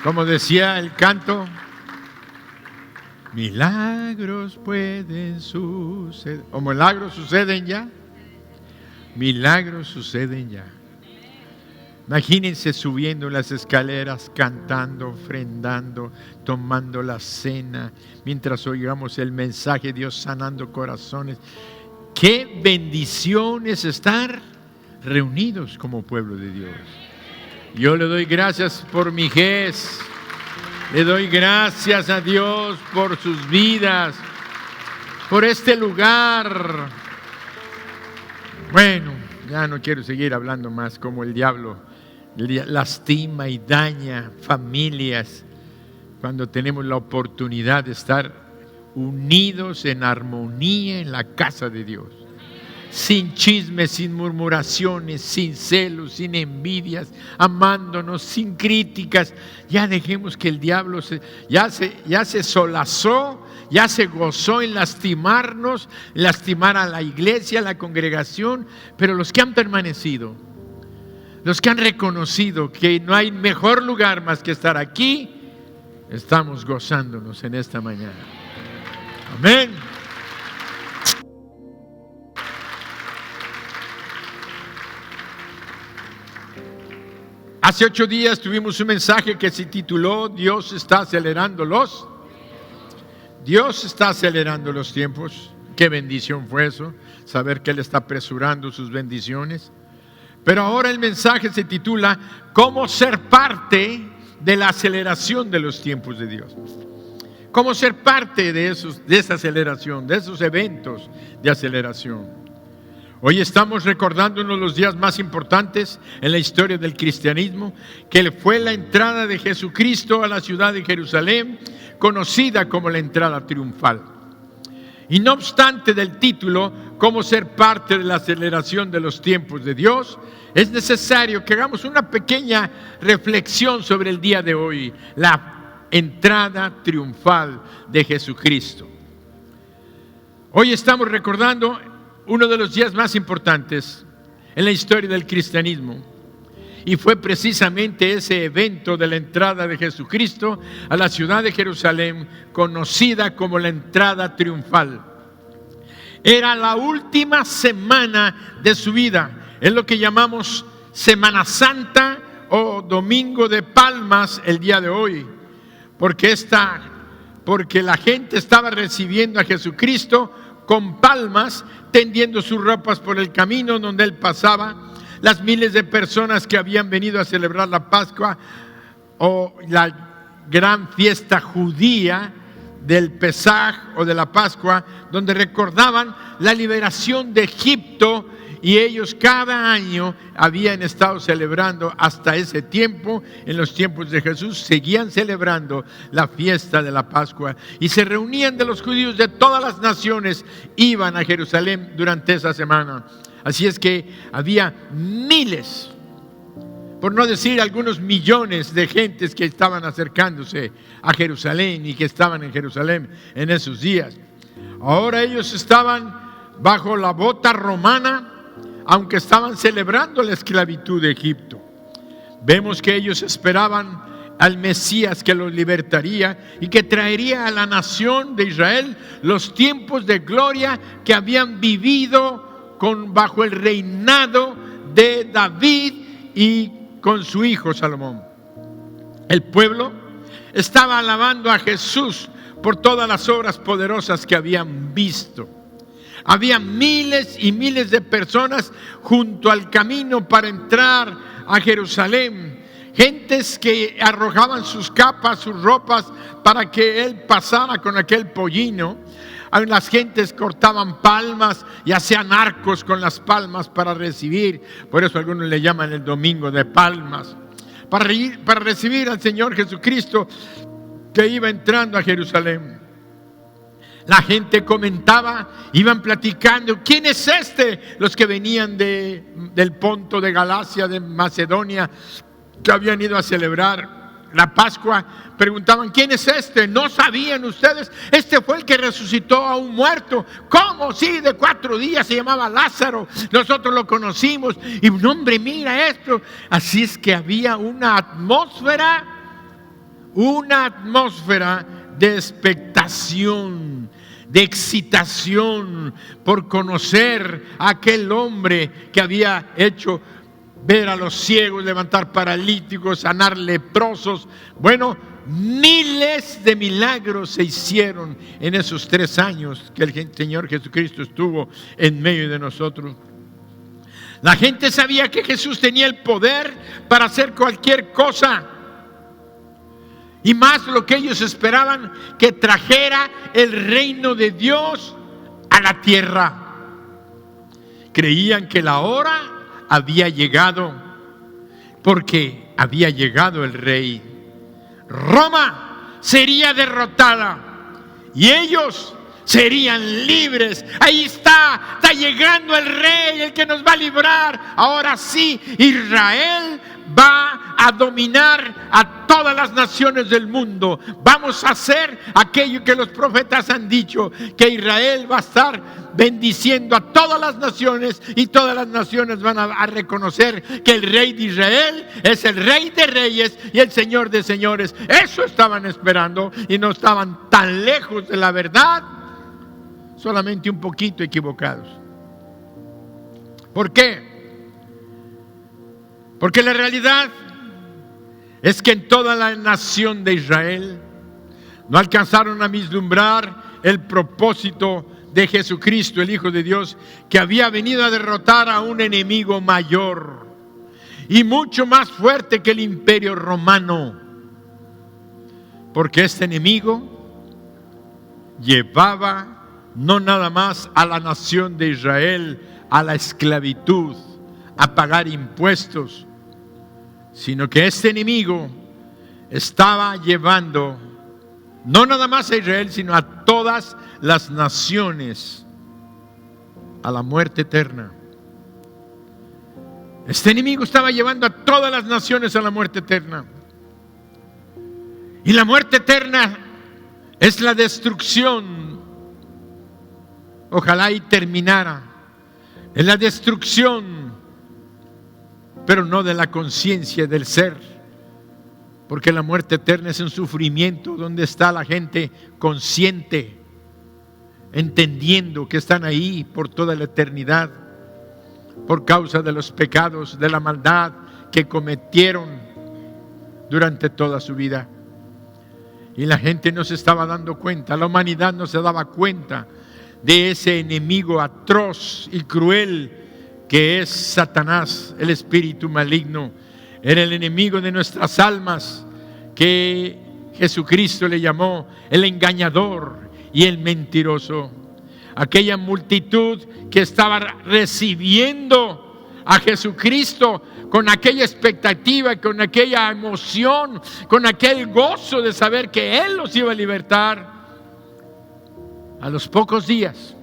Como decía el canto, milagros pueden suceder. ¿O milagros suceden ya? Milagros suceden ya. Imagínense subiendo las escaleras, cantando, ofrendando, tomando la cena, mientras oigamos el mensaje de Dios sanando corazones. ¡Qué bendición es estar reunidos como pueblo de Dios! Yo le doy gracias por mi GES. Le doy gracias a Dios por sus vidas, por este lugar. Bueno, ya no quiero seguir hablando más como el diablo lastima y daña familias cuando tenemos la oportunidad de estar unidos en armonía en la casa de Dios. Sin chismes, sin murmuraciones, sin celos, sin envidias, amándonos, sin críticas. Ya dejemos que el diablo ya se solazó, ya se gozó en lastimarnos, lastimar a la iglesia, a la congregación. Pero los que han permanecido, los que han reconocido que no hay mejor lugar más que estar aquí, estamos gozándonos en esta mañana. Amén. Hace 8 días tuvimos un mensaje que se tituló Dios está acelerando los tiempos. Qué bendición fue eso, saber que Él está apresurando sus bendiciones. Pero ahora el mensaje se titula ¿Cómo ser parte de la aceleración de los tiempos de Dios? ¿Cómo ser parte de esa aceleración, de esos eventos de aceleración? Hoy estamos recordando uno de los días más importantes en la historia del cristianismo, que fue la entrada de Jesucristo a la ciudad de Jerusalén, conocida como la entrada triunfal. Y no obstante del título, cómo ser parte de la aceleración de los tiempos de Dios, es necesario que hagamos una pequeña reflexión sobre el día de hoy, la entrada triunfal de Jesucristo. Hoy estamos recordando uno de los días más importantes en la historia del cristianismo, y fue precisamente ese evento de la entrada de Jesucristo a la ciudad de Jerusalén, conocida como la entrada triunfal. Era la última semana de su vida, es lo que llamamos Semana Santa o Domingo de Palmas el día de hoy, porque la gente estaba recibiendo a Jesucristo con palmas, tendiendo sus ropas por el camino donde Él pasaba. Las miles de personas que habían venido a celebrar la Pascua o la gran fiesta judía del Pesaj o de la Pascua, donde recordaban la liberación de Egipto, y ellos cada año habían estado celebrando hasta ese tiempo. En los tiempos de Jesús seguían celebrando la fiesta de la Pascua y se reunían de los judíos de todas las naciones, iban a Jerusalén durante esa semana. Así es que había miles, por no decir algunos millones de gentes que estaban acercándose a Jerusalén y que estaban en Jerusalén en esos días. Ahora ellos estaban bajo la bota romana, aunque estaban celebrando la esclavitud de Egipto. Vemos que ellos esperaban al Mesías que los libertaría y que traería a la nación de Israel los tiempos de gloria que habían vivido bajo el reinado de David y con su hijo Salomón. El pueblo estaba alabando a Jesús por todas las obras poderosas que habían visto. Había miles y miles de personas junto al camino para entrar a Jerusalén. Gentes que arrojaban sus capas, sus ropas, para que Él pasara con aquel pollino. Las gentes cortaban palmas y hacían arcos con las palmas para recibir. Por eso algunos le llaman el Domingo de Palmas. Para recibir al Señor Jesucristo que iba entrando a Jerusalén. La gente comentaba, iban platicando, ¿quién es este? Los que venían del Ponto, de Galacia, de Macedonia, que habían ido a celebrar la Pascua, preguntaban, ¿quién es este? ¿No sabían ustedes? Este fue el que resucitó a un muerto. ¿Cómo? Sí, de 4 días, se llamaba Lázaro. Nosotros lo conocimos. Y un hombre, mira esto. Así es que había una atmósfera una atmósfera de expectación, de excitación por conocer a aquel hombre que había hecho ver a los ciegos, levantar paralíticos, sanar leprosos. Bueno, miles de milagros se hicieron en esos 3 años que el Señor Jesucristo estuvo en medio de nosotros. La gente sabía que Jesús tenía el poder para hacer cualquier cosa. Y más lo que ellos esperaban, que trajera el reino de Dios a la tierra. Creían que la hora había llegado, porque había llegado el rey. Roma sería derrotada y ellos serían libres. Ahí está llegando el rey, el que nos va a librar. Ahora sí, Israel va a dominar a todas las naciones del mundo. Vamos a hacer aquello que los profetas han dicho, que Israel va a estar bendiciendo a todas las naciones, y todas las naciones van a reconocer que el rey de Israel es el rey de reyes y el señor de señores. Eso estaban esperando y no estaban tan lejos de la verdad, solamente un poquito equivocados. ¿Por qué? Porque la realidad es que en toda la nación de Israel no alcanzaron a vislumbrar el propósito de Jesucristo, el Hijo de Dios, que había venido a derrotar a un enemigo mayor y mucho más fuerte que el imperio romano. Porque este enemigo llevaba no nada más a la nación de Israel a la esclavitud, a pagar impuestos, sino que este enemigo estaba llevando no nada más a Israel, sino a todas las naciones a la muerte eterna. Este enemigo estaba llevando a todas las naciones a la muerte eterna. Y la muerte eterna es la destrucción. Ojalá y terminara. Es la destrucción, pero no de la conciencia del ser. Porque la muerte eterna es un sufrimiento donde está la gente consciente, entendiendo que están ahí por toda la eternidad, por causa de los pecados, de la maldad que cometieron durante toda su vida. Y la gente no se estaba dando cuenta, la humanidad no se daba cuenta de ese enemigo atroz y cruel que es Satanás, el espíritu maligno. Era el enemigo de nuestras almas, que Jesucristo le llamó el engañador y el mentiroso. Aquella multitud que estaba recibiendo a Jesucristo con aquella expectativa, con aquella emoción, con aquel gozo de saber que Él los iba a libertar, a los pocos días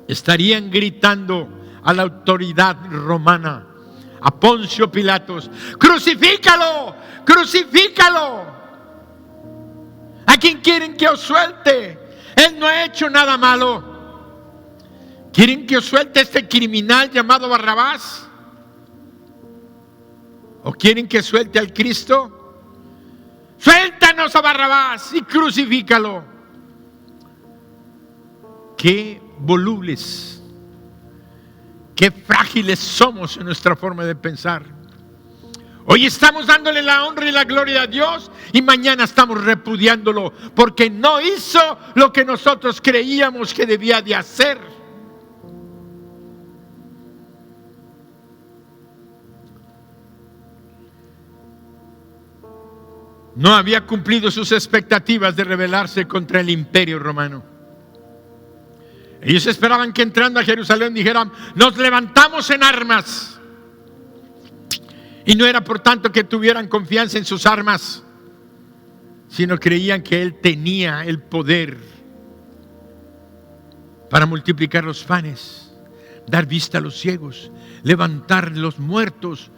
estarían gritando a la autoridad romana, a Poncio Pilatos: ¡crucifícalo! ¡Crucifícalo! ¿A quién quieren que os suelte? Él no ha hecho nada malo. ¿Quieren que os suelte este criminal llamado Barrabás? ¿O quieren que suelte al Cristo? Suéltanos a Barrabás y crucifícalo. Qué volubles, qué frágiles somos en nuestra forma de pensar. Hoy estamos dándole la honra y la gloria a Dios, y mañana estamos repudiándolo porque no hizo lo que nosotros creíamos que debía de hacer. No había cumplido sus expectativas de rebelarse contra el imperio romano. Ellos esperaban que entrando a Jerusalén dijeran: nos levantamos en armas. Y no era por tanto que tuvieran confianza en sus armas, sino creían que Él tenía el poder para multiplicar los panes, dar vista a los ciegos, levantar los muertos.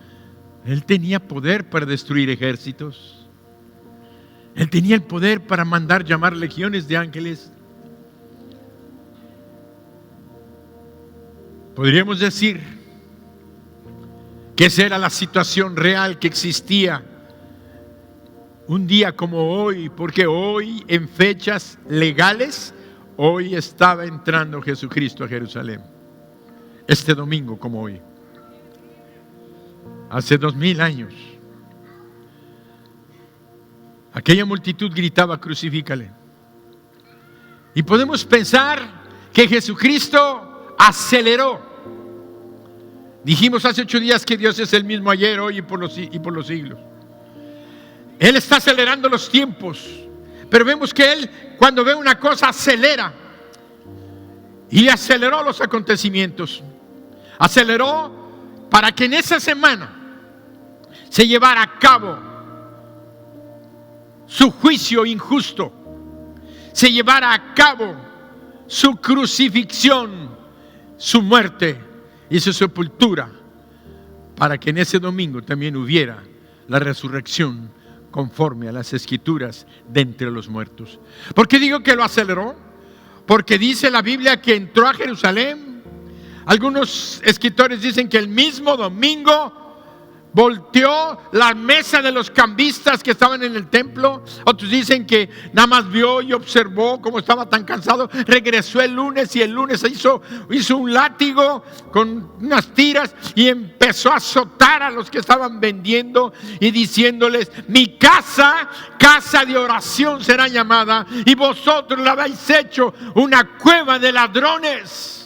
Él tenía poder para destruir ejércitos. Él tenía el poder para mandar llamar legiones de ángeles. Podríamos decir que esa era la situación real que existía un día como hoy, porque hoy en fechas legales, hoy estaba entrando Jesucristo a Jerusalén. Este domingo como hoy. Hace 2000 años. Aquella multitud gritaba: crucifícale. Y podemos pensar que Jesucristo aceleró. Dijimos hace 8 días que Dios es el mismo ayer, hoy y por los siglos. Él está acelerando los tiempos. Pero vemos que Él, cuando ve una cosa, acelera. Y aceleró los acontecimientos. Aceleró para que en esa semana se llevara a cabo su juicio injusto. Se llevara a cabo su crucifixión, su muerte y su sepultura, para que en ese domingo también hubiera la resurrección conforme a las escrituras de entre los muertos. ¿Por qué digo que lo aceleró? Porque dice la Biblia que entró a Jerusalén. Algunos escritores dicen que el mismo domingo volteó la mesa de los cambistas que estaban en el templo. Otros dicen que nada más vio y observó cómo estaba tan cansado. Regresó el lunes y el lunes hizo un látigo con unas tiras y empezó a azotar a los que estaban vendiendo y diciéndoles: mi casa, casa de oración será llamada, y vosotros la habéis hecho una cueva de ladrones.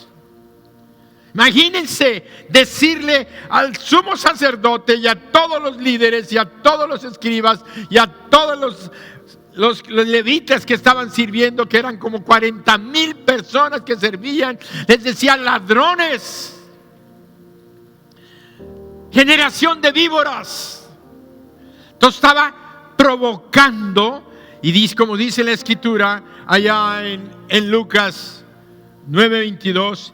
Imagínense decirle al sumo sacerdote y a todos los líderes y a todos los escribas y a todos los levitas que estaban sirviendo, que eran como 40,000 personas que servían, les decían: ladrones, generación de víboras. Entonces estaba provocando, y dice, como dice la escritura allá en Lucas 9:22,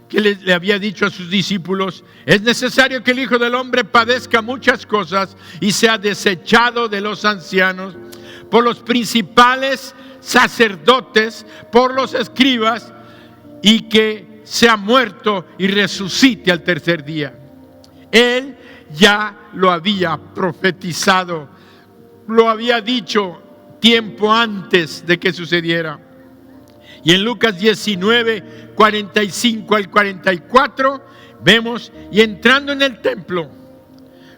que le había dicho a sus discípulos: es necesario que el Hijo del Hombre padezca muchas cosas y sea desechado de los ancianos, por los principales sacerdotes, por los escribas, y que sea muerto y resucite al tercer día. Él ya lo había profetizado, lo había dicho tiempo antes de que sucediera. Y en Lucas 19, 45 al 44, vemos: y entrando en el templo,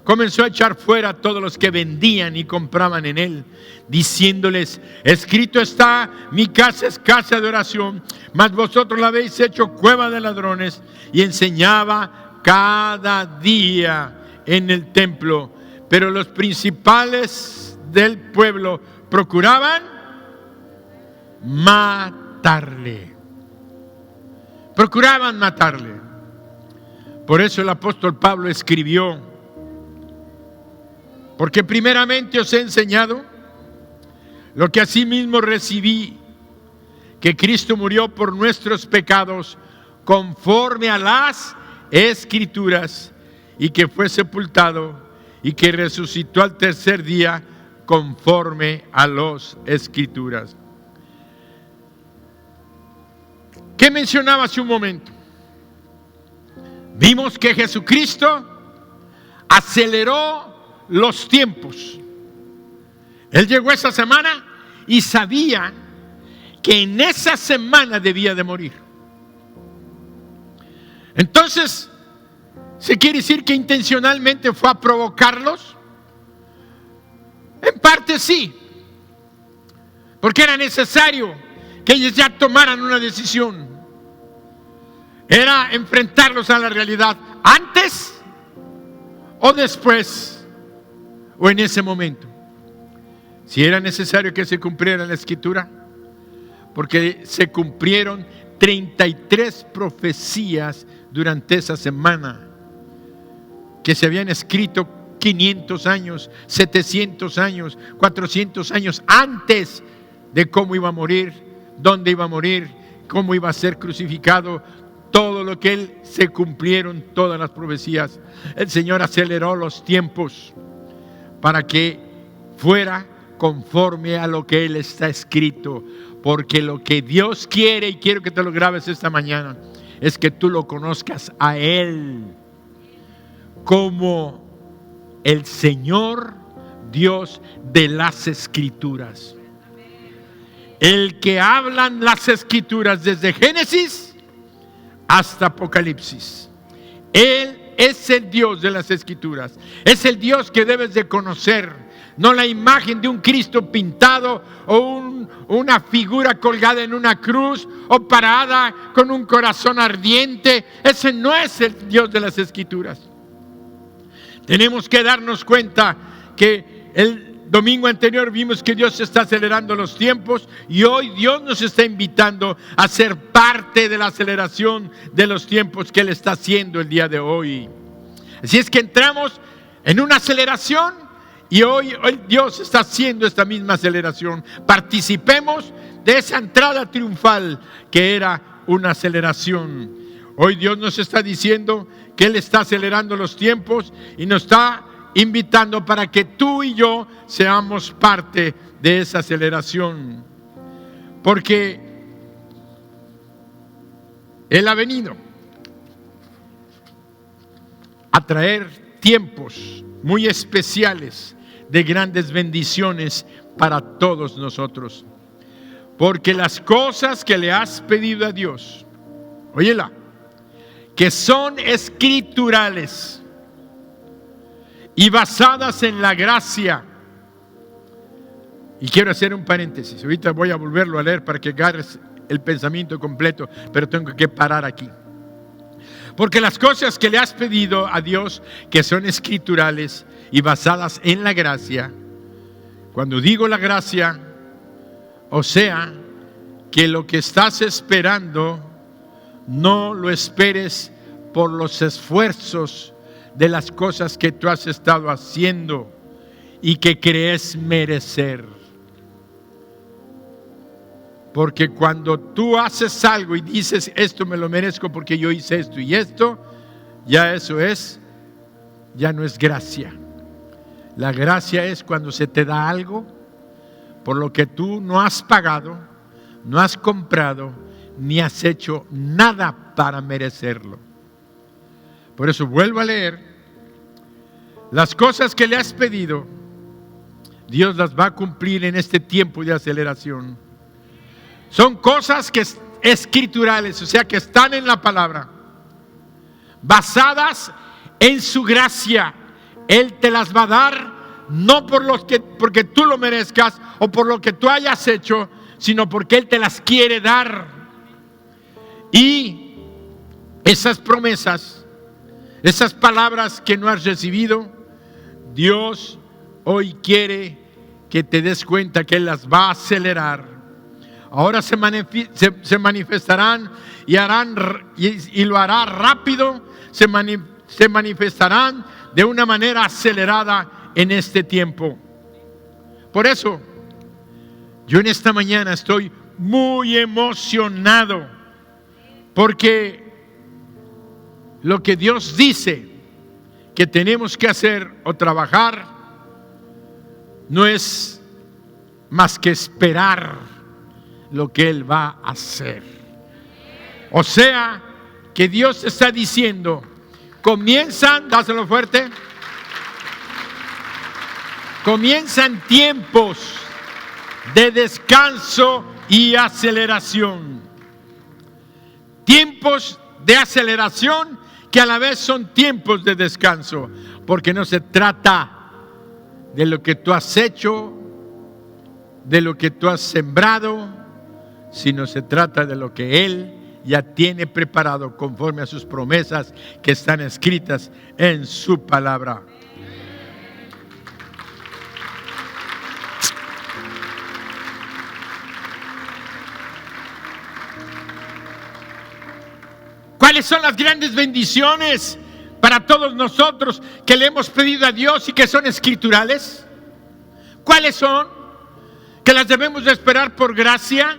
comenzó a echar fuera a todos los que vendían y compraban en él, diciéndoles: escrito está, mi casa es casa de oración, mas vosotros la habéis hecho cueva de ladrones. Y enseñaba cada día en el templo. Pero los principales del pueblo procuraban matarle. Procuraban matarle. Por eso el apóstol Pablo escribió: porque primeramente os he enseñado lo que asimismo recibí, que Cristo murió por nuestros pecados conforme a las escrituras, y que fue sepultado y que resucitó al tercer día conforme a las escrituras. ¿Qué mencionaba hace un momento? Vimos que Jesucristo aceleró los tiempos. Él llegó esa semana y sabía que en esa semana debía de morir. Entonces, ¿se quiere decir que intencionalmente fue a provocarlos? En parte sí, porque era necesario que ellos ya tomaran una decisión. Era enfrentarlos a la realidad antes o después, o en ese momento. Si era necesario que se cumpliera la escritura, porque se cumplieron 33 profecías durante esa semana, que se habían escrito 500 años, 700 años, 400 años antes de cómo iba a morir, dónde iba a morir, cómo iba a ser crucificado. Todo lo que él, se cumplieron todas las profecías. El Señor aceleró los tiempos para que fuera conforme a lo que él está escrito, porque lo que Dios quiere, y quiero que te lo grabes esta mañana, es que tú lo conozcas a él como el Señor Dios de las Escrituras. El que hablan las Escrituras desde Génesis hasta Apocalipsis. Él es el Dios de las Escrituras. Es el Dios que debes de conocer. No la imagen de un Cristo pintado o una figura colgada en una cruz o parada con un corazón ardiente. Ese no es el Dios de las Escrituras. Tenemos que darnos cuenta que el domingo anterior vimos que Dios está acelerando los tiempos y hoy Dios nos está invitando a ser parte de la aceleración de los tiempos que Él está haciendo el día de hoy. Así es que entramos en una aceleración y hoy Dios está haciendo esta misma aceleración. Participemos de esa entrada triunfal que era una aceleración. Hoy Dios nos está diciendo que Él está acelerando los tiempos y nos está invitando para que tú y yo seamos parte de esa aceleración. Porque Él ha venido a traer tiempos muy especiales de grandes bendiciones para todos nosotros. Porque las cosas que le has pedido a Dios, óyela, que son escriturales y basadas en la gracia. Y quiero hacer un paréntesis. Ahorita voy a volverlo a leer para que agarres el pensamiento completo, pero tengo que parar aquí. Porque las cosas que le has pedido a Dios, que son escriturales y basadas en la gracia, cuando digo la gracia, o sea, que lo que estás esperando, no lo esperes por los esfuerzos de las cosas que tú has estado haciendo y que crees merecer. Porque cuando tú haces algo y dices, esto me lo merezco porque yo hice esto y esto, ya eso es, ya no es gracia. La gracia es cuando se te da algo por lo que tú no has pagado, no has comprado, ni has hecho nada para merecerlo. Por eso vuelvo a leer. Las cosas que le has pedido, Dios las va a cumplir en este tiempo de aceleración. Son cosas que escriturales, o sea, que están en la palabra, basadas en su gracia. Él te las va a dar, no porque tú lo merezcas o por lo que tú hayas hecho, sino porque Él te las quiere dar. Y esas promesas, esas palabras que no has recibido, Dios hoy quiere que te des cuenta que Él las va a acelerar. Ahora se manifestarán y lo hará rápido, se manifestarán de una manera acelerada en este tiempo. Por eso, yo en esta mañana estoy muy emocionado, porque lo que Dios dice que tenemos que hacer o trabajar no es más que esperar lo que Él va a hacer. O sea, que Dios está diciendo, comienzan, dáselo fuerte, comienzan tiempos de descanso y aceleración. Tiempos de aceleración que a la vez son tiempos de descanso, porque no se trata de lo que tú has hecho, de lo que tú has sembrado, sino se trata de lo que Él ya tiene preparado conforme a sus promesas que están escritas en su palabra. ¿Cuáles son las grandes bendiciones para todos nosotros que le hemos pedido a Dios y que son escriturales? ¿Cuáles son? ¿Que las debemos de esperar por gracia?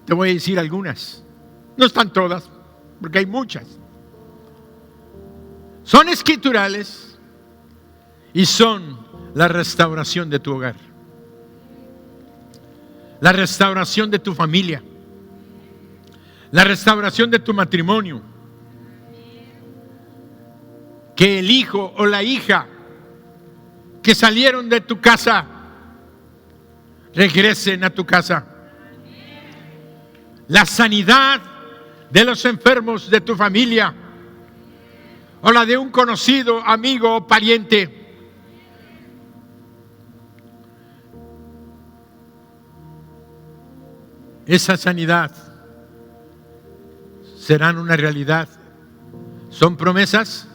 Te voy a decir algunas. No están todas, porque hay muchas. Son escriturales y son la restauración de tu hogar, la restauración de tu familia, la restauración de tu matrimonio. Que el hijo o la hija que salieron de tu casa regresen a tu casa. La sanidad de los enfermos de tu familia o la de un conocido, amigo o pariente. Esa sanidad serán una realidad. Son promesas,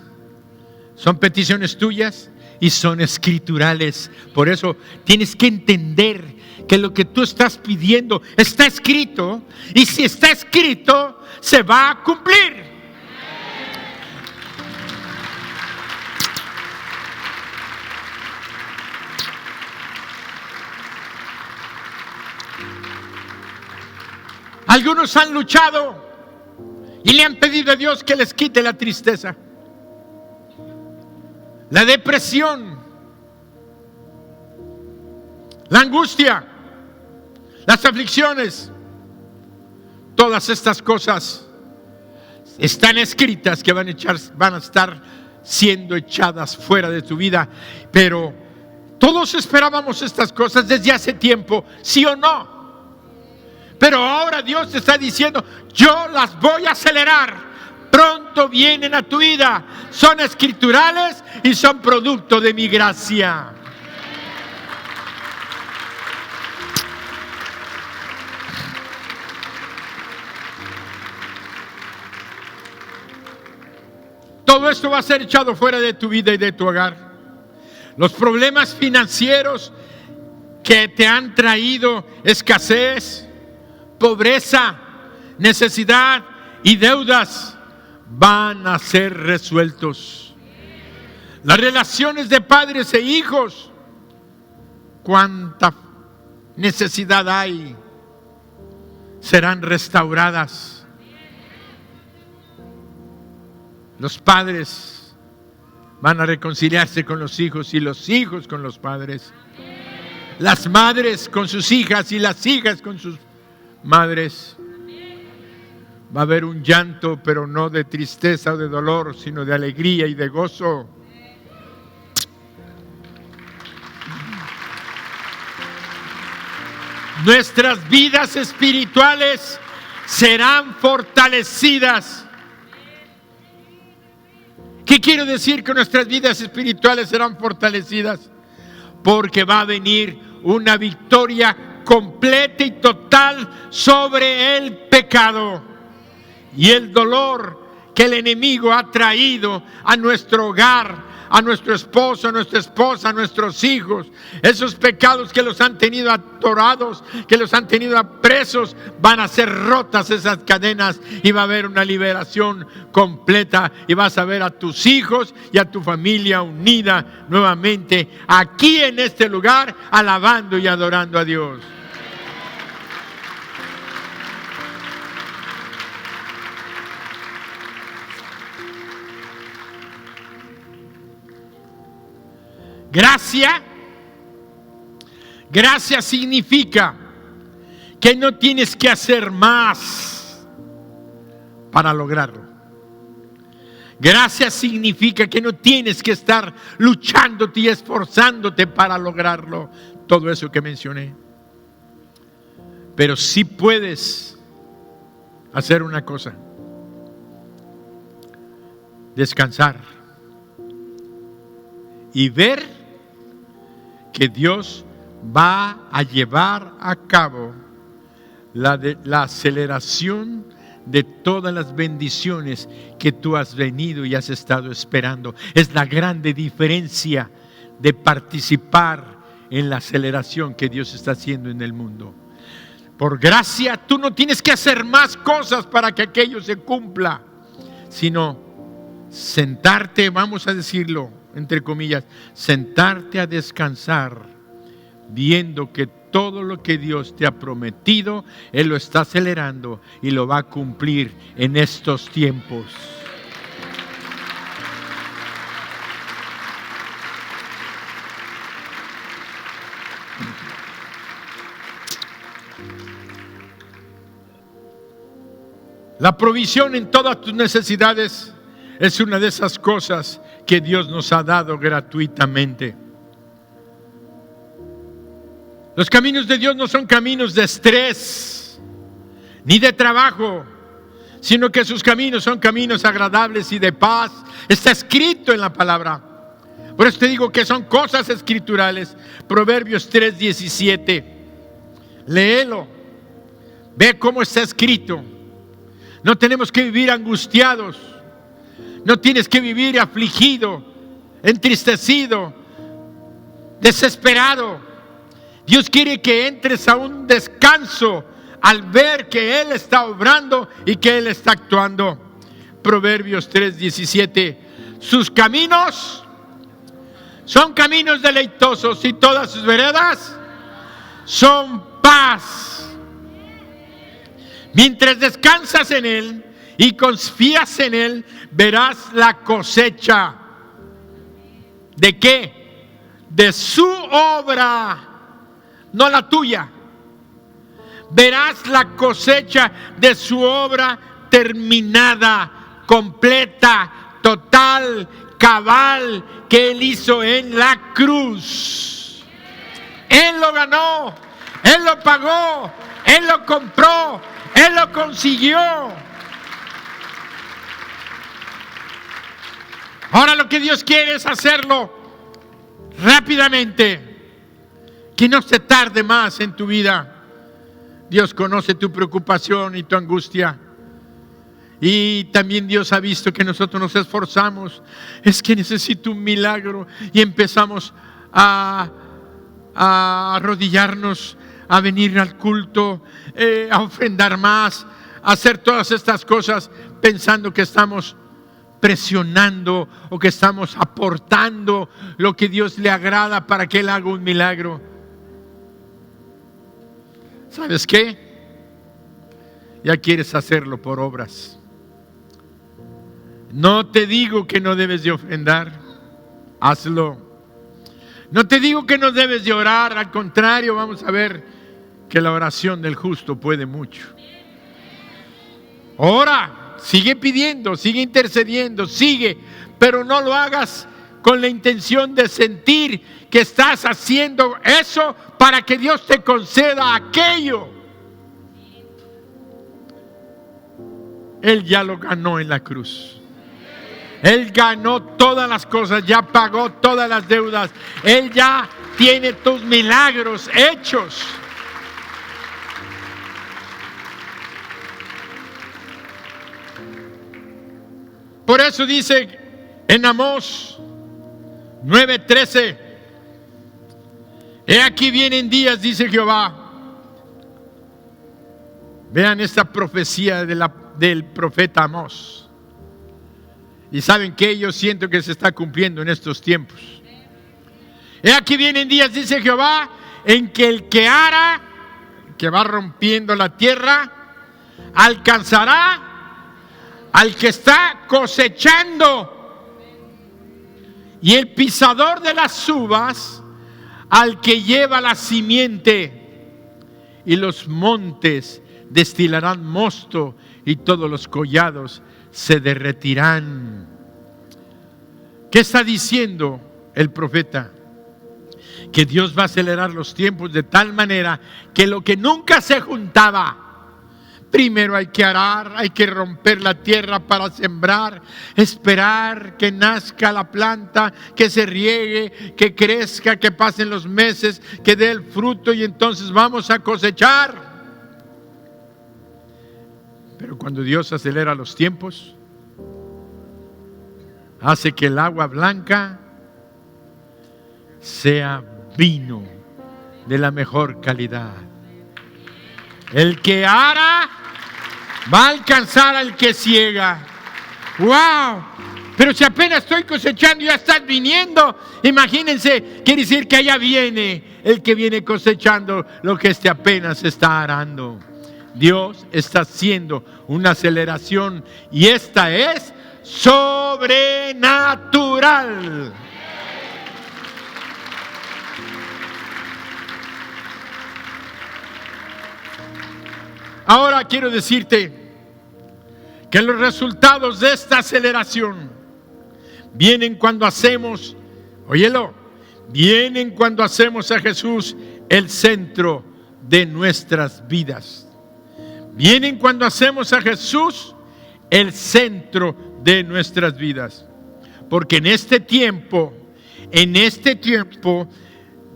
son peticiones tuyas y son escriturales. Por eso tienes que entender que lo que tú estás pidiendo está escrito, y si está escrito, se va a cumplir. Algunos han luchado y le han pedido a Dios que les quite la tristeza, la depresión, la angustia, las aflicciones. Todas estas cosas están escritas que van a estar siendo echadas fuera de tu vida. Pero todos esperábamos estas cosas desde hace tiempo, ¿sí o no? Pero ahora Dios te está diciendo: yo las voy a acelerar. Pronto vienen a tu vida. Son escriturales y son producto de mi gracia. Todo esto va a ser echado fuera de tu vida y de tu hogar. Los problemas financieros que te han traído escasez, pobreza, necesidad y deudas van a ser resueltos. Las relaciones de padres e hijos, cuánta necesidad hay, serán restauradas. Los padres van a reconciliarse con los hijos y los hijos con los padres. Las madres con sus hijas y las hijas con sus madres. Va a haber un llanto, pero no de tristeza o de dolor, sino de alegría y de gozo. Nuestras vidas espirituales serán fortalecidas. ¿Qué quiero decir que nuestras vidas espirituales serán fortalecidas? Porque va a venir una victoria completa y total sobre el pecado y el dolor que el enemigo ha traído a nuestro hogar, a nuestro esposo, a nuestra esposa, a nuestros hijos. Esos pecados que los han tenido atorados, que los han tenido presos, van a ser rotas esas cadenas y va a haber una liberación completa, y vas a ver a tus hijos y a tu familia unida nuevamente aquí en este lugar, alabando y adorando a Dios. Gracia significa que no tienes que hacer más para lograrlo. Gracia significa que no tienes que estar luchándote y esforzándote para lograrlo. Todo eso que mencioné. Pero sí puedes hacer una cosa: descansar y ver que Dios va a llevar a cabo la aceleración de todas las bendiciones que tú has venido y has estado esperando. Es la grande diferencia de participar en la aceleración que Dios está haciendo en el mundo. Por gracia, tú no tienes que hacer más cosas para que aquello se cumpla, sino sentarte, vamos a decirlo entre comillas, sentarte a descansar, viendo que todo lo que Dios te ha prometido, Él lo está acelerando y lo va a cumplir en estos tiempos. La provisión en todas tus necesidades es una de esas cosas que Dios nos ha dado gratuitamente. Los caminos de Dios no son caminos de estrés ni de trabajo, sino que sus caminos son caminos agradables y de paz. Está escrito en la palabra. Por eso te digo que son cosas escriturales. Proverbios 3:17. Léelo. Ve cómo está escrito. No tenemos que vivir angustiados. No tienes que vivir afligido, entristecido, desesperado. Dios quiere que entres a un descanso al ver que Él está obrando y que Él está actuando. Proverbios 3:17. Sus caminos son caminos deleitosos y todas sus veredas son paz. Mientras descansas en Él y confías en Él, verás la cosecha. ¿De qué? De su obra, no la tuya. Verás la cosecha de su obra terminada, completa, total, cabal, que Él hizo en la cruz. Él lo ganó, Él lo pagó, Él lo compró, Él lo consiguió. Ahora lo que Dios quiere es hacerlo rápidamente, que no se tarde más en tu vida. Dios conoce tu preocupación y tu angustia. Y también Dios ha visto que nosotros nos esforzamos. Es que necesito un milagro. Y empezamos a arrodillarnos, a venir al culto, a ofrendar más, a hacer todas estas cosas pensando que estamos presionando o que estamos aportando lo que Dios le agrada para que Él haga un milagro. ¿Sabes qué? Ya quieres hacerlo por obras. No te digo que no debes de ofrendar, hazlo. No te digo que no debes de orar, al contrario, vamos a ver que la oración del justo puede mucho. Ora, sigue pidiendo, sigue intercediendo, sigue, pero no lo hagas con la intención de sentir que estás haciendo eso para que Dios te conceda aquello. Él ya lo ganó en la cruz. Él ganó todas las cosas, ya pagó todas las deudas. Él ya tiene tus milagros hechos. Por eso dice en Amós 9:13: he aquí vienen días, dice Jehová. Vean esta profecía del profeta Amós. Y saben que yo siento que se está cumpliendo en estos tiempos. He aquí vienen días, dice Jehová, en que el que ara, que va rompiendo la tierra, alcanzará al que está cosechando, y el pisador de las uvas al que lleva la simiente, y los montes destilarán mosto y todos los collados se derretirán. ¿Qué está diciendo el profeta? Que Dios va a acelerar los tiempos de tal manera que lo que nunca se juntaba, primero hay que arar, hay que romper la tierra para sembrar, esperar que nazca la planta, que se riegue, que crezca, que pasen los meses, que dé el fruto y entonces vamos a cosechar. Pero cuando Dios acelera los tiempos, hace que el agua blanca sea vino de la mejor calidad. El que ara va a alcanzar al que ciega. ¡Wow! Pero si apenas estoy cosechando, ya estás viniendo. Imagínense, quiere decir que allá viene el que viene cosechando lo que apenas está arando. Dios está haciendo una aceleración y esta es sobrenatural. Ahora quiero decirte que los resultados de esta aceleración vienen cuando hacemos, óyelo, vienen cuando hacemos a Jesús el centro de nuestras vidas. Vienen cuando hacemos a Jesús el centro de nuestras vidas. Porque en este tiempo,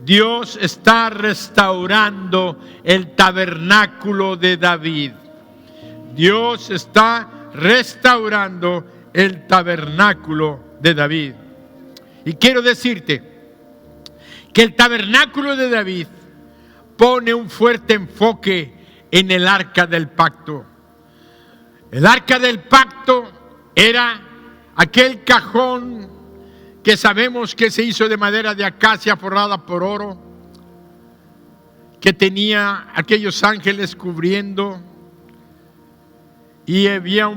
Dios está restaurando el tabernáculo de David. Dios está restaurando el tabernáculo de David. Y quiero decirte que el tabernáculo de David pone un fuerte enfoque en el arca del pacto. El arca del pacto era aquel cajón que sabemos que se hizo de madera de acacia forrada por oro, que tenía aquellos ángeles cubriendo, y había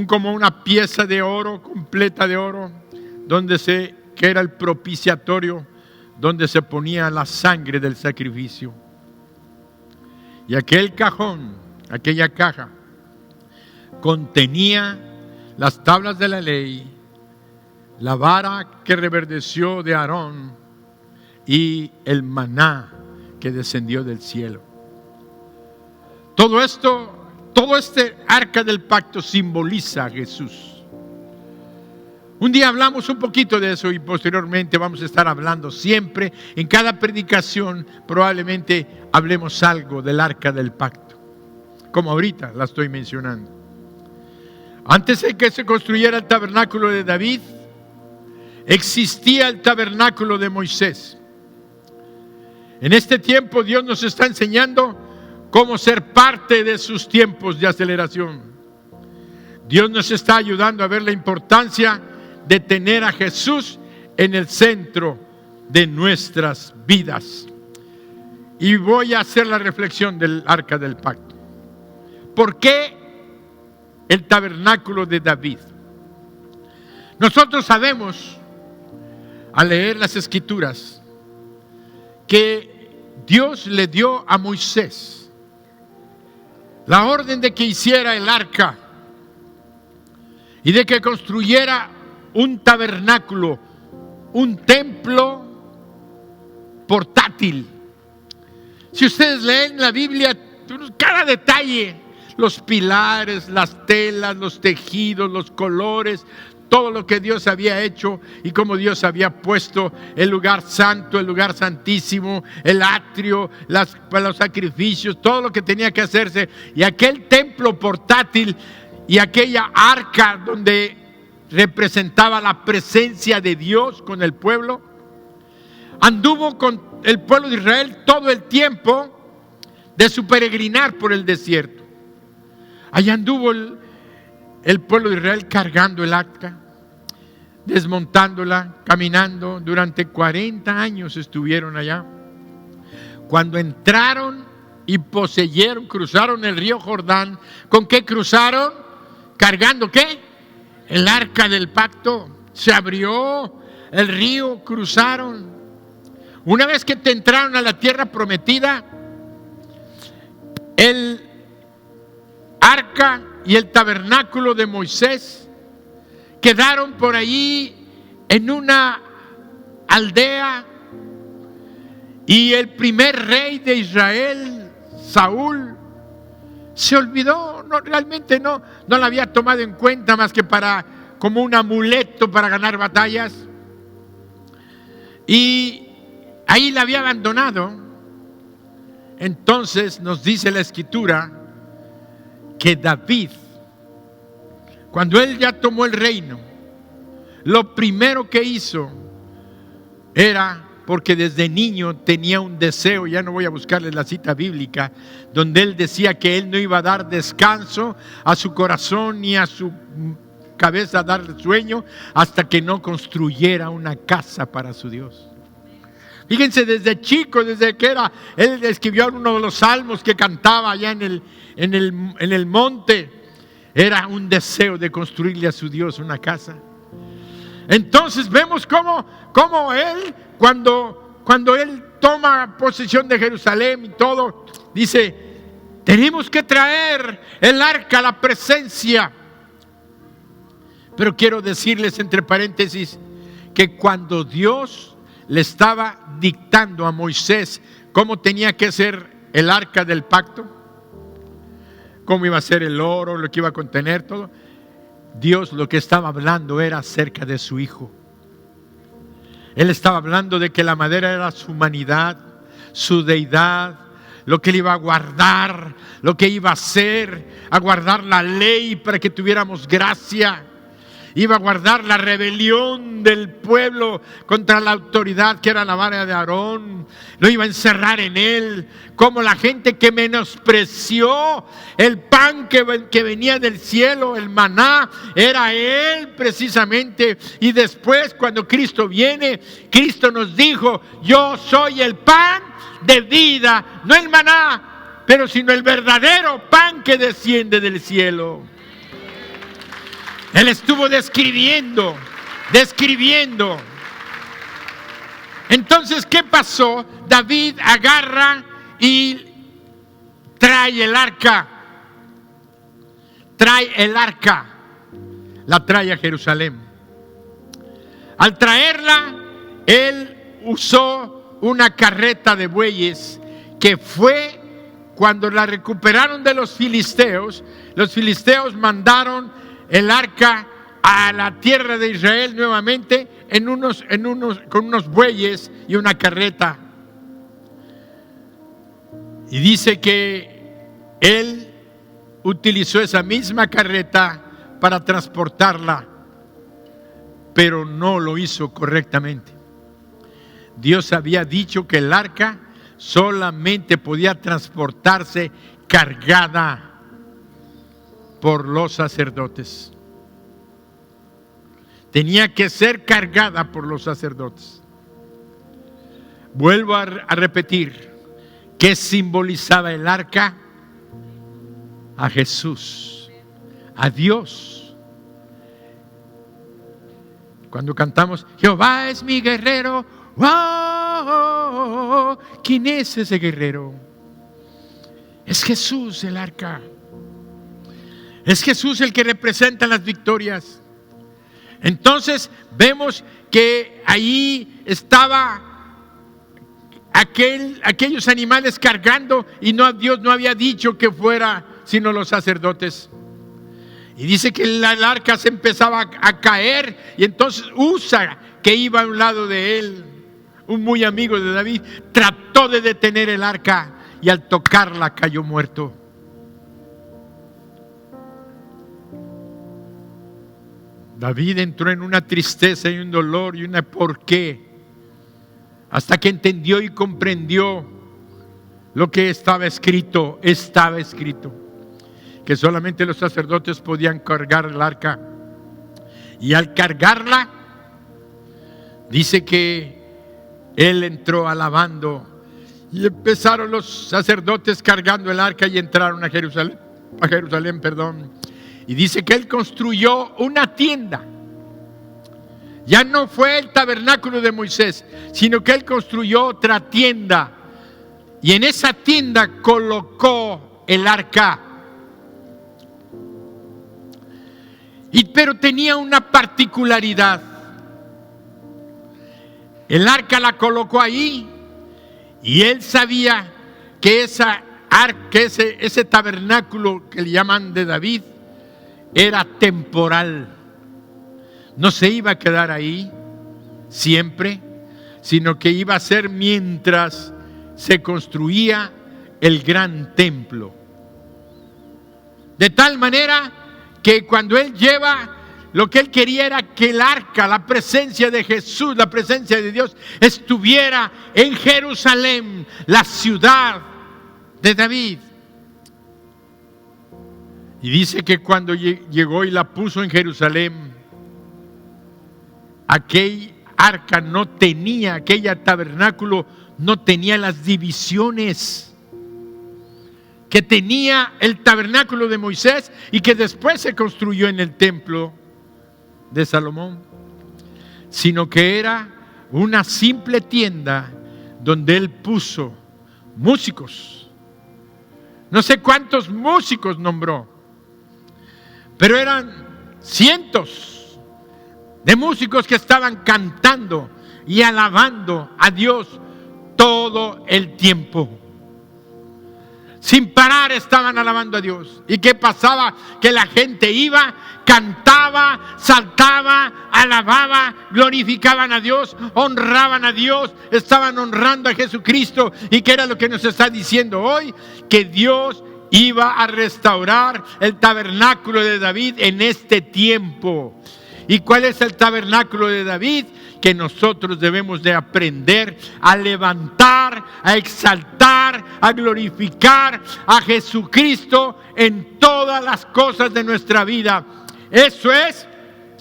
como una pieza de oro, completa de oro, que era el propiciatorio, donde se ponía la sangre del sacrificio. Y aquel cajón, aquella caja, contenía las tablas de la ley, la vara que reverdeció de Aarón y el maná que descendió del cielo. Todo este arca del pacto simboliza a Jesús. Un día hablamos un poquito de eso y posteriormente vamos a estar hablando siempre. En cada predicación probablemente hablemos algo del arca del pacto, como ahorita la estoy mencionando. Antes de que se construyera el tabernáculo de David, existía el tabernáculo de Moisés. En este tiempo Dios nos está enseñando cómo ser parte de sus tiempos de aceleración. Dios nos está ayudando a ver la importancia de tener a Jesús en el centro de nuestras vidas. Y voy a hacer la reflexión del arca del pacto. ¿Por qué el tabernáculo de David? Nosotros sabemos, al leer las Escrituras, que Dios le dio a Moisés la orden de que hiciera el arca y de que construyera un tabernáculo, un templo portátil. Si ustedes leen la Biblia, cada detalle, los pilares, las telas, los tejidos, los colores, todo lo que Dios había hecho y cómo Dios había puesto el lugar santo, el lugar santísimo, el atrio, los sacrificios, todo lo que tenía que hacerse. Y aquel templo portátil y aquella arca donde representaba la presencia de Dios con el pueblo, anduvo con el pueblo de Israel todo el tiempo de su peregrinar por el desierto. Allá anduvo el pueblo de Israel cargando el arca, desmontándola, caminando. Durante 40 años estuvieron allá. Cuando entraron y poseyeron, cruzaron el río Jordán. ¿Con qué cruzaron? ¿Cargando qué? El arca del pacto. Se abrió el río, cruzaron. Una vez que te entraron a la tierra prometida, el arca y el tabernáculo de Moisés quedaron por allí en una aldea, y el primer rey de Israel, Saúl, se olvidó, realmente no la había tomado en cuenta más que como un amuleto para ganar batallas, y ahí la había abandonado. Entonces nos dice la Escritura que David, cuando él ya tomó el reino, lo primero que hizo era, porque desde niño tenía un deseo, ya no voy a buscarles la cita bíblica, donde él decía que él no iba a dar descanso a su corazón ni a su cabeza a darle sueño hasta que no construyera una casa para su Dios. Fíjense, desde chico, desde que él escribió uno de los salmos que cantaba allá en el monte, era un deseo de construirle a su Dios una casa. Entonces vemos cómo él, cuando él toma posesión de Jerusalén y todo, dice: tenemos que traer el arca, la presencia. Pero quiero decirles entre paréntesis que cuando Dios le estaba dictando a Moisés cómo tenía que ser el arca del pacto, cómo iba a ser el oro, lo que iba a contener, todo. Dios lo que estaba hablando era acerca de su Hijo. Él estaba hablando de que la madera era su humanidad, su deidad, lo que él iba a guardar, lo que iba a hacer, a guardar la ley para que tuviéramos gracia. Iba a guardar la rebelión del pueblo contra la autoridad que era la vara de Aarón. Lo iba a encerrar en él. Como la gente que menospreció el pan que venía del cielo, el maná, era él precisamente. Y después, cuando Cristo viene, Cristo nos dijo: yo soy el pan de vida, no el maná, pero sino el verdadero pan que desciende del cielo. Él estuvo describiendo. Entonces, ¿qué pasó? David agarra y trae el arca. La trae a Jerusalén. Al traerla, él usó una carreta de bueyes que fue cuando la recuperaron de los filisteos. Los filisteos mandaron el arca a la tierra de Israel nuevamente con unos bueyes y una carreta. Y dice que él utilizó esa misma carreta para transportarla, pero no lo hizo correctamente. Dios había dicho que el arca solamente podía transportarse cargada por los sacerdotes. Tenía que ser cargada por los sacerdotes. Vuelvo a repetir, ¿qué simbolizaba el arca? A Jesús, a Dios. Cuando cantamos, Jehová es mi guerrero, ¡oh! ¿Quién es ese guerrero? Es Jesús el arca. Es Jesús el que representa las victorias. Entonces vemos que ahí estaba aquellos animales cargando, y Dios no había dicho que fuera sino los sacerdotes. Y dice que el arca se empezaba a caer, y entonces Usa, que iba a un lado de él, un muy amigo de David, trató de detener el arca, y al tocarla cayó muerto. David entró en una tristeza y un dolor y una ¿por qué? Hasta que entendió y comprendió lo que estaba escrito, que solamente los sacerdotes podían cargar el arca. Y al cargarla, dice que él entró alabando, y empezaron los sacerdotes cargando el arca y entraron a Jerusalén. Y dice que él construyó una tienda. Ya no fue el tabernáculo de Moisés, sino que él construyó otra tienda. Y en esa tienda colocó el arca. Pero tenía una particularidad. El arca la colocó ahí, y él sabía que ese tabernáculo que le llaman de David era temporal. No se iba a quedar ahí siempre, sino que iba a ser mientras se construía el gran templo. De tal manera que cuando él lleva, lo que él quería era que el arca, la presencia de Jesús, la presencia de Dios, estuviera en Jerusalén, la ciudad de David. Y dice que cuando llegó y la puso en Jerusalén, aquel arca no tenía, aquel tabernáculo no tenía las divisiones que tenía el tabernáculo de Moisés y que después se construyó en el templo de Salomón, sino que era una simple tienda donde él puso músicos. No sé cuántos músicos nombró, pero eran cientos de músicos que estaban cantando y alabando a Dios todo el tiempo. Sin parar estaban alabando a Dios. ¿Y qué pasaba? Que la gente iba, cantaba, saltaba, alababa, glorificaban a Dios, honraban a Dios, estaban honrando a Jesucristo. ¿Y qué era lo que nos está diciendo hoy? Que Dios iba a restaurar el tabernáculo de David en este tiempo. ¿Y cuál es el tabernáculo de David? Que nosotros debemos de aprender a levantar, a exaltar, a glorificar a Jesucristo en todas las cosas de nuestra vida. Eso es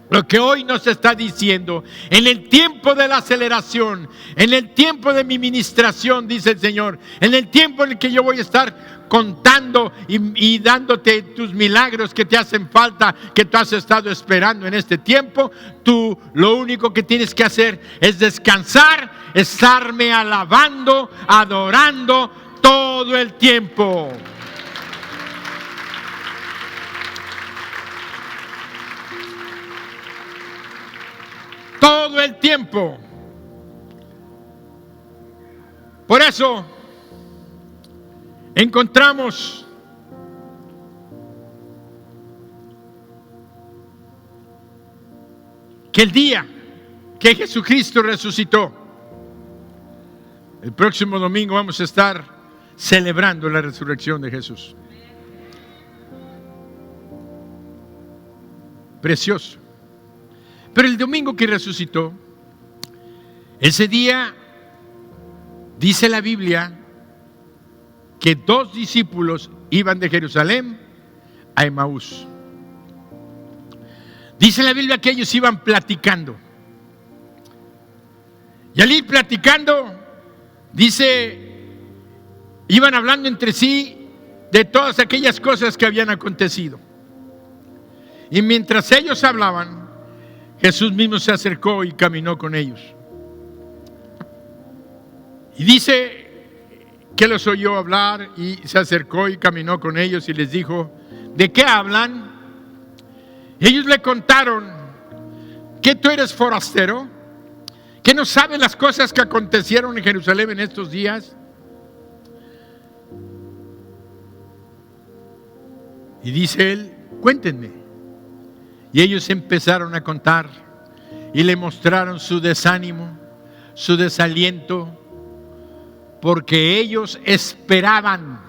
lo que hoy nos está diciendo. En el tiempo de la aceleración, en el tiempo de mi ministración, dice el Señor, en el tiempo en el que yo voy a estar contando y dándote tus milagros que te hacen falta, que tú has estado esperando en este tiempo, tú lo único que tienes que hacer es descansar, estarme alabando, adorando todo el tiempo. Todo el tiempo. Por eso encontramos que el día que Jesucristo resucitó, el próximo domingo vamos a estar celebrando la resurrección de Jesús. Precioso. Pero el domingo que resucitó, ese día, dice la Biblia, que 2 discípulos iban de Jerusalén a Emaús. Dice la Biblia que ellos iban platicando. Y al ir platicando, dice, iban hablando entre sí de todas aquellas cosas que habían acontecido. Y mientras ellos hablaban, Jesús mismo se acercó y caminó con ellos. Y dice que los oyó hablar y se acercó y caminó con ellos y les dijo, ¿de qué hablan? Y ellos le contaron que tú eres forastero, que no sabes las cosas que acontecieron en Jerusalén en estos días. Y dice él, cuéntenme. Y ellos empezaron a contar y le mostraron su desánimo, su desaliento, porque ellos esperaban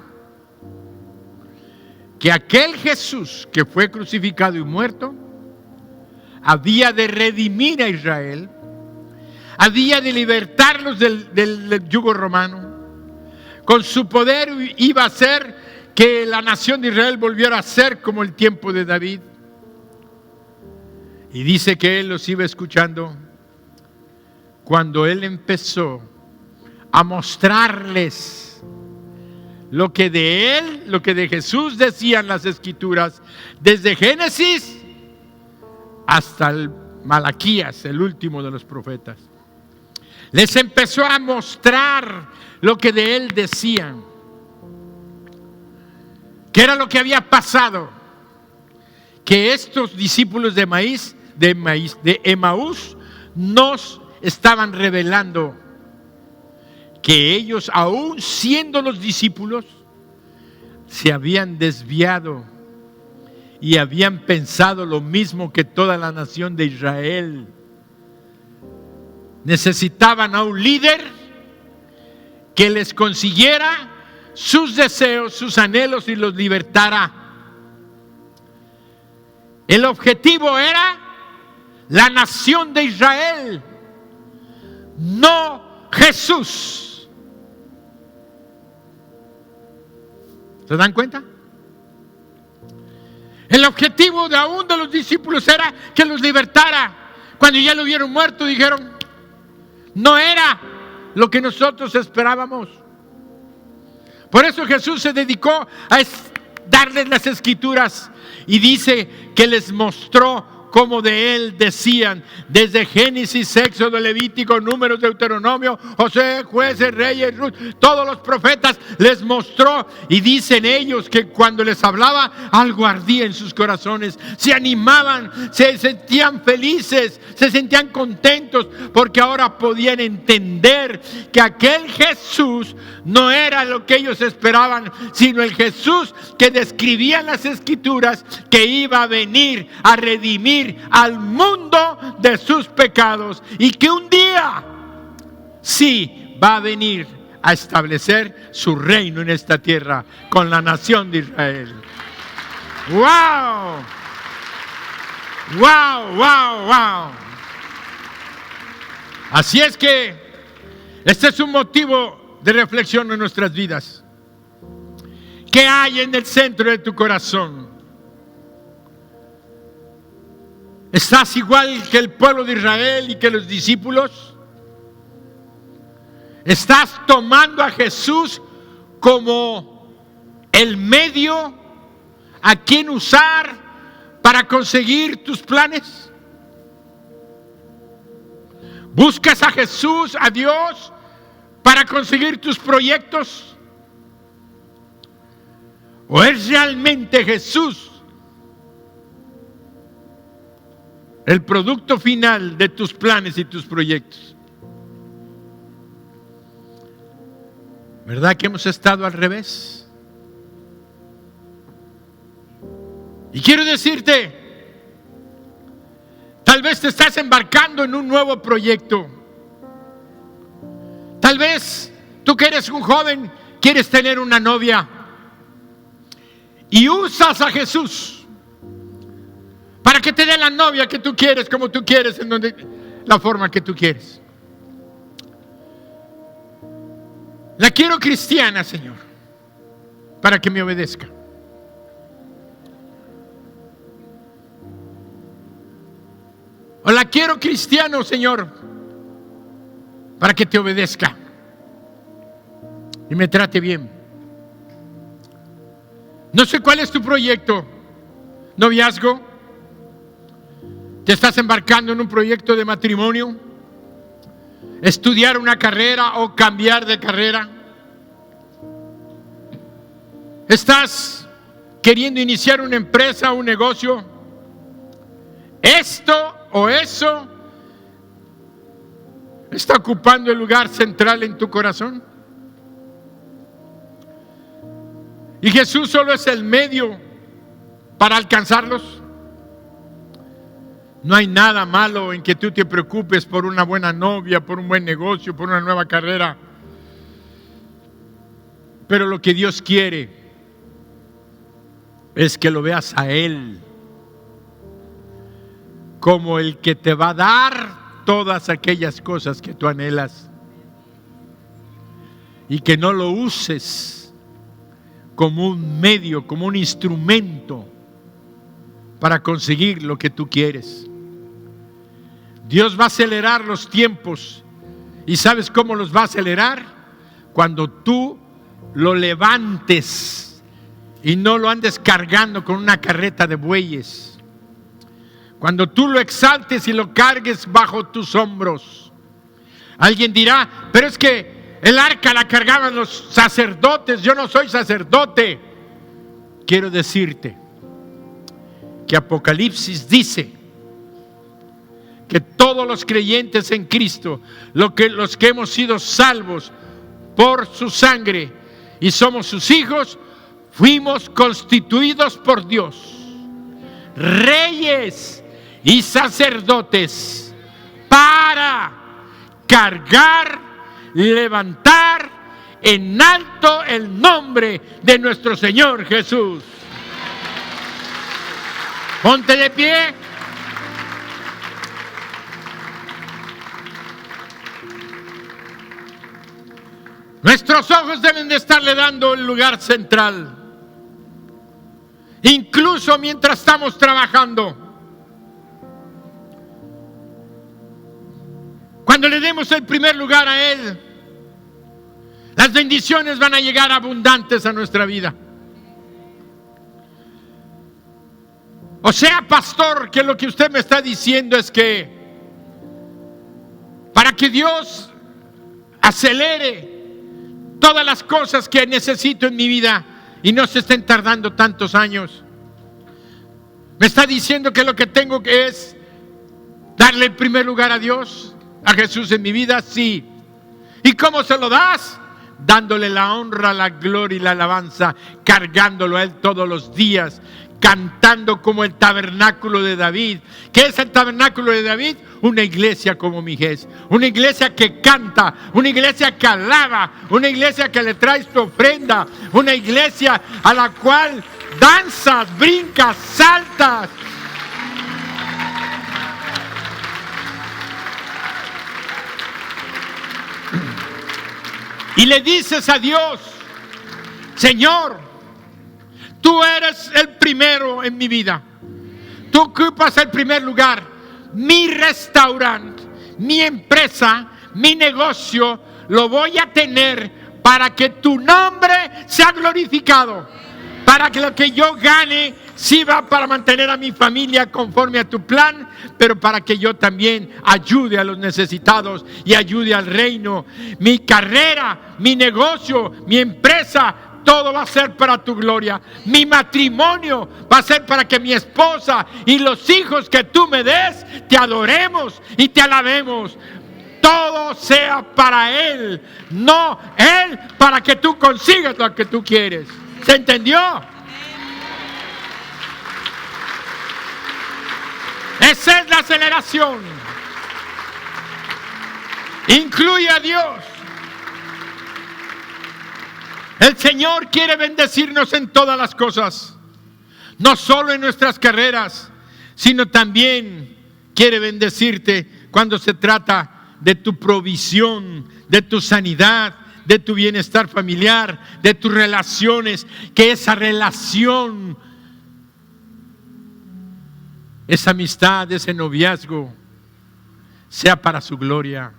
que aquel Jesús que fue crucificado y muerto había de redimir a Israel, había de libertarlos del yugo romano. Con su poder iba a hacer que la nación de Israel volviera a ser como el tiempo de David. Y dice que él los iba escuchando cuando él empezó a mostrarles lo que de él, lo que de Jesús decían las Escrituras, desde Génesis hasta el Malaquías, el último de los profetas. Les empezó a mostrar lo que de él decían, que era lo que había pasado, que estos discípulos de Emaús nos estaban revelando que ellos, aún siendo los discípulos, se habían desviado y habían pensado lo mismo que toda la nación de Israel. Necesitaban a un líder que les consiguiera sus deseos, sus anhelos y los libertara. El objetivo era la nación de Israel, no Jesús. ¿Se dan cuenta? El objetivo de aún de los discípulos era que los libertara. Cuando ya lo vieron muerto, dijeron, no era lo que nosotros esperábamos. Por eso Jesús se dedicó a darles las Escrituras y dice que les mostró como de él decían, desde Génesis, Éxodo, Levítico, Números, Deuteronomio, Josué, Jueces, Reyes, Ruth, todos los profetas les mostró, y dicen ellos que cuando les hablaba algo ardía en sus corazones, se animaban, se sentían felices, se sentían contentos, porque ahora podían entender que aquel Jesús no era lo que ellos esperaban, sino el Jesús que describían las Escrituras, que iba a venir a redimir al mundo de sus pecados, y que un día sí va a venir a establecer su reino en esta tierra con la nación de Israel. ¡Wow! ¡Wow! ¡Wow! ¡Wow! Así es que este es un motivo de reflexión en nuestras vidas. ¿Qué hay en el centro de tu corazón? ¿Estás igual que el pueblo de Israel y que los discípulos? ¿Estás tomando a Jesús como el medio a quien usar para conseguir tus planes? ¿Buscas a Jesús, a Dios, para conseguir tus proyectos? ¿O es realmente Jesús el producto final de tus planes y tus proyectos? ¿Verdad que hemos estado al revés? Y quiero decirte, tal vez te estás embarcando en un nuevo proyecto. Tal vez tú que eres un joven quieres tener una novia y usas a Jesús para que te dé la novia que tú quieres, como tú quieres, en donde, la forma que tú quieres. La quiero cristiana, Señor, para que me obedezca. O la quiero cristiano, Señor, para que te obedezca y me trate bien. No sé cuál es tu proyecto, noviazgo. ¿Te estás embarcando en un proyecto de matrimonio? ¿Estudiar una carrera o cambiar de carrera? ¿Estás queriendo iniciar una empresa o un negocio? ¿Esto o eso está ocupando el lugar central en tu corazón? ¿Y Jesús solo es el medio para alcanzarlos? No hay nada malo en que tú te preocupes por una buena novia, por un buen negocio, por una nueva carrera. Pero lo que Dios quiere es que lo veas a Él como el que te va a dar todas aquellas cosas que tú anhelas, y que no lo uses como un medio, como un instrumento para conseguir lo que tú quieres. Dios va a acelerar los tiempos, y ¿sabes cómo los va a acelerar? Cuando tú lo levantes y no lo andes cargando con una carreta de bueyes. Cuando tú lo exaltes y lo cargues bajo tus hombros. Alguien dirá, pero es que el arca la cargaban los sacerdotes, yo no soy sacerdote. Quiero decirte que Apocalipsis dice que todos los creyentes en Cristo, los que hemos sido salvos por su sangre y somos sus hijos, fuimos constituidos por Dios reyes y sacerdotes para cargar, levantar en alto el nombre de nuestro Señor Jesús. Ponte de pie. Nuestros ojos deben de estarle dando el lugar central, incluso mientras estamos trabajando. Cuando le demos el primer lugar a Él, las bendiciones van a llegar abundantes a nuestra vida. O sea, pastor, que lo que usted me está diciendo es que para que Dios acelere todas las cosas que necesito en mi vida y no se estén tardando tantos años, me está diciendo que lo que tengo que es darle el primer lugar a Dios, a Jesús en mi vida. Sí. ¿Y cómo se lo das? Dándole la honra, la gloria y la alabanza, cargándolo a Él todos los días, cantando como el tabernáculo de David. ¿Qué es el tabernáculo de David? Una iglesia como Mijés, una iglesia que canta, una iglesia que alaba, una iglesia que le trae su ofrenda, una iglesia a la cual danzas, brincas, saltas. Y le dices a Dios: Señor, tú eres el primero en mi vida. Tú ocupas el primer lugar. Mi restaurante, mi empresa, mi negocio, lo voy a tener para que tu nombre sea glorificado. Para que lo que yo gane sirva para mantener a mi familia conforme a tu plan, pero para que yo también ayude a los necesitados y ayude al reino. Mi carrera, mi negocio, mi empresa, todo va a ser para tu gloria. Mi matrimonio va a ser para que mi esposa y los hijos que tú me des te adoremos y te alabemos. Todo sea para Él, no Él para que tú consigas lo que tú quieres. ¿Se entendió? Esa es la aceleración. Incluye a Dios. El Señor quiere bendecirnos en todas las cosas, no solo en nuestras carreras, sino también quiere bendecirte cuando se trata de tu provisión, de tu sanidad, de tu bienestar familiar, de tus relaciones. Que esa relación, esa amistad, ese noviazgo sea para su gloria,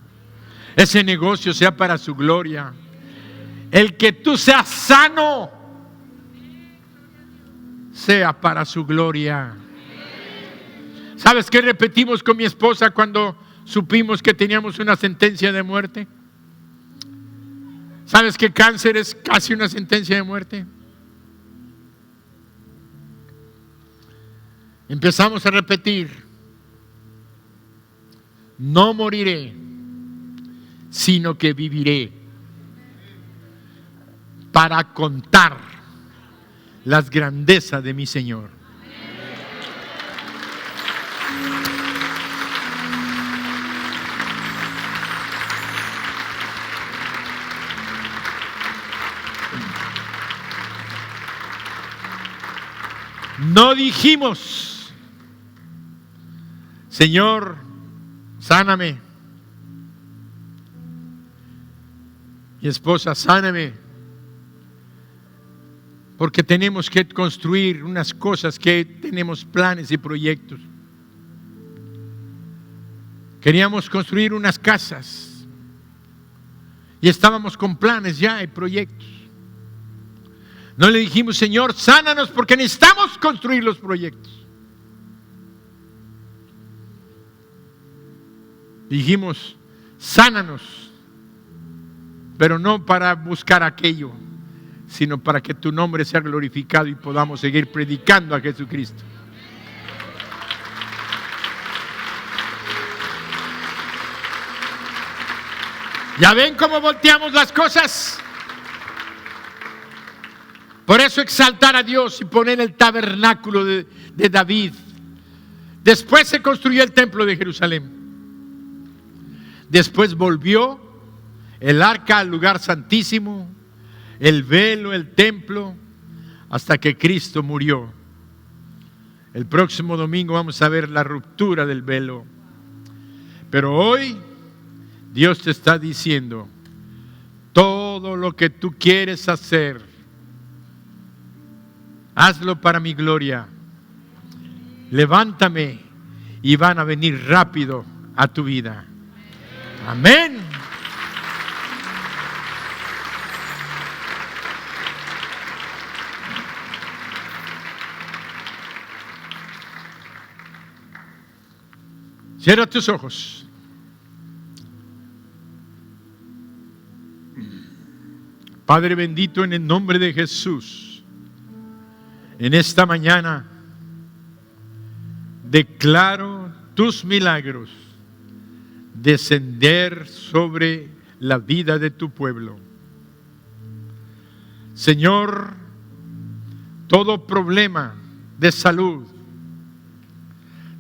ese negocio sea para su gloria. El que tú seas sano sea para su gloria. ¿Sabes qué repetimos con mi esposa cuando supimos que teníamos una sentencia de muerte? ¿Sabes que cáncer es casi una sentencia de muerte? Empezamos a repetir: no moriré, sino que viviré para contar las grandezas de mi Señor. No dijimos: Señor, sáname. Mi esposa, sáname. Porque tenemos que construir unas cosas, que tenemos planes y proyectos. Queríamos construir unas casas y estábamos con planes ya y proyectos. No le dijimos: Señor, sánanos, porque necesitamos construir los proyectos. Dijimos: sánanos, pero no para buscar aquello, sino para que tu nombre sea glorificado y podamos seguir predicando a Jesucristo. ¿Ya ven cómo volteamos las cosas? Por eso exaltar a Dios y poner el tabernáculo de David. Después se construyó el templo de Jerusalén. Después volvió el arca al lugar santísimo, el velo, el templo, hasta que Cristo murió. El próximo domingo vamos a ver la ruptura del velo. Pero hoy Dios te está diciendo: todo lo que tú quieres hacer, hazlo para mi gloria. Levántame y van a venir rápido a tu vida. Amén. Cierra tus ojos. Padre bendito, en el nombre de Jesús, en esta mañana declaro tus milagros descender sobre la vida de tu pueblo. Señor, todo problema de salud,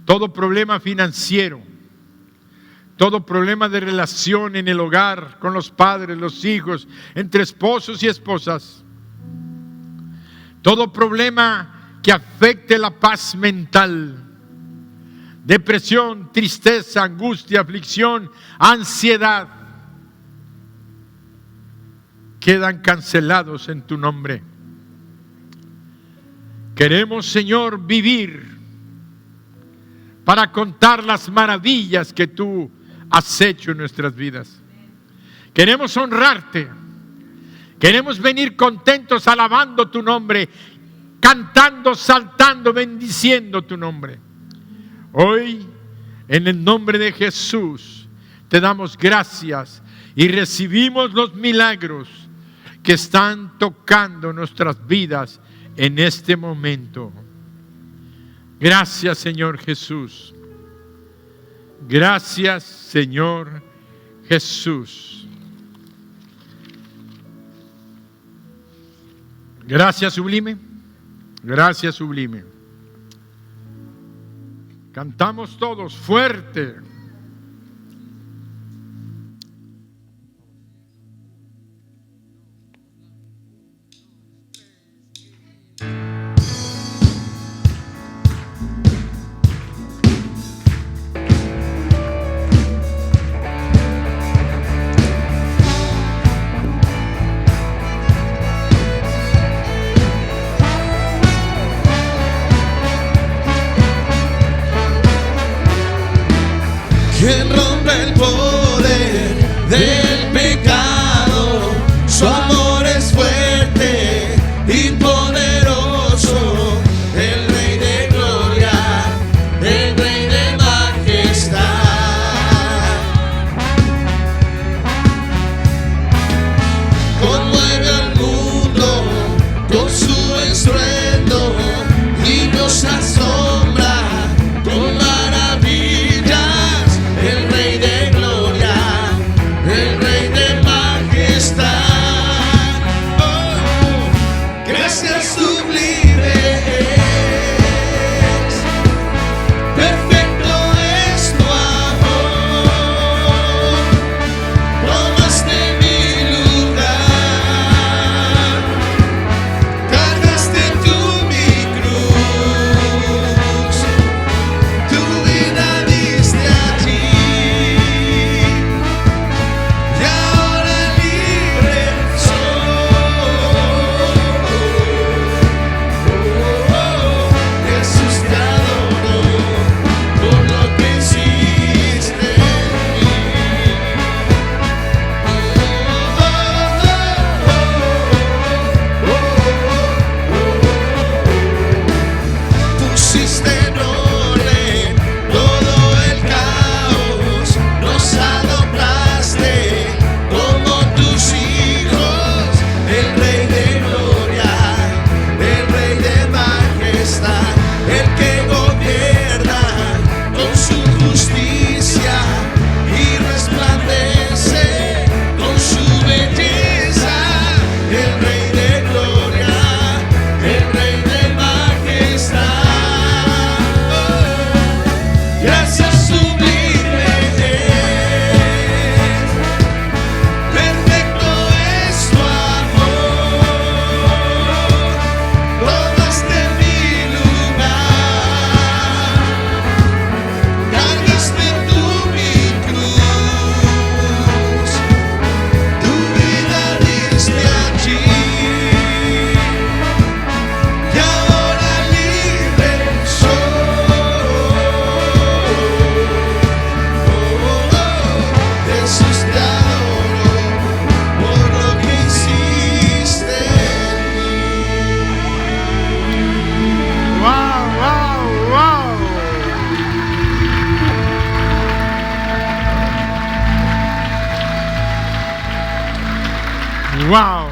todo problema financiero, todo problema de relación en el hogar, con los padres, los hijos, entre esposos y esposas, todo problema que afecte la paz mental, depresión, tristeza, angustia, aflicción, ansiedad, quedan cancelados en tu nombre. Queremos, Señor, vivir para contar las maravillas que tú has hecho en nuestras vidas. Queremos honrarte. Queremos venir contentos alabando tu nombre, cantando, saltando, bendiciendo tu nombre. Hoy, en el nombre de Jesús, te damos gracias y recibimos los milagros que están tocando nuestras vidas en este momento. Gracias, Señor Jesús. Gracias, Señor Jesús. Gracias, sublime. Gracias, sublime. Cantamos todos fuerte. Quien rompe el poder del pecado, su amor es fuerte y poderoso, el Rey de gloria, el Rey de majestad. Conmueve al mundo con su estruendo y nos asombra con maravillas. El Rey de gloria, el Rey de majestad. Oh, gracias sublime es, perfecto es tu amor. Tomaste mi lugar, Wow.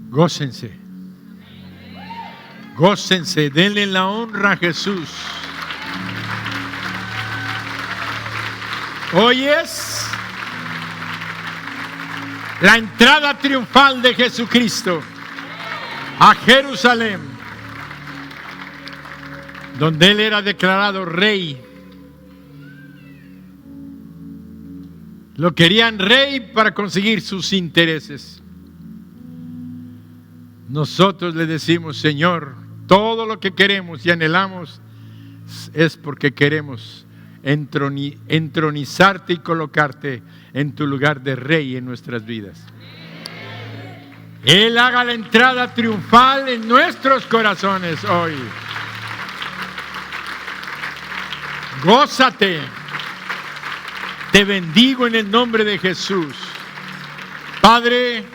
Gócense. Gócense, denle la honra a Jesús. Hoy es la entrada triunfal de Jesucristo a Jerusalén, donde Él era declarado rey. Lo querían rey para conseguir sus intereses. Nosotros le decimos: Señor, todo lo que queremos y anhelamos es porque queremos entronizarte y colocarte en tu lugar de rey en nuestras vidas. Él haga la entrada triunfal en nuestros corazones hoy. Gózate. Te bendigo en el nombre de Jesús. Padre,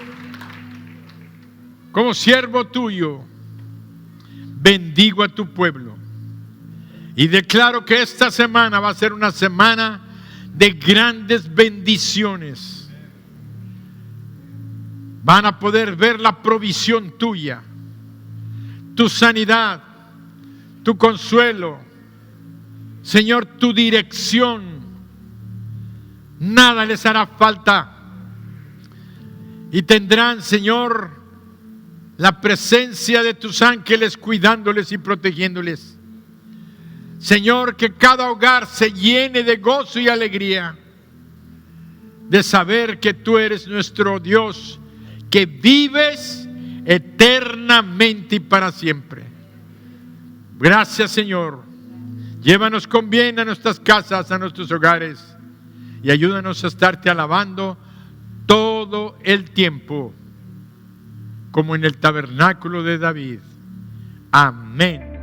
como siervo tuyo, bendigo a tu pueblo y declaro que esta semana va a ser una semana de grandes bendiciones. Van a poder ver la provisión tuya, tu sanidad, tu consuelo, Señor, tu dirección. Nada les hará falta y tendrán, Señor, la presencia de tus ángeles cuidándoles y protegiéndoles. Señor, que cada hogar se llene de gozo y alegría de saber que tú eres nuestro Dios, que vives eternamente y para siempre. Gracias, Señor. Llévanos con bien a nuestras casas, a nuestros hogares, y ayúdanos a estarte alabando todo el tiempo, como en el tabernáculo de David. Amén.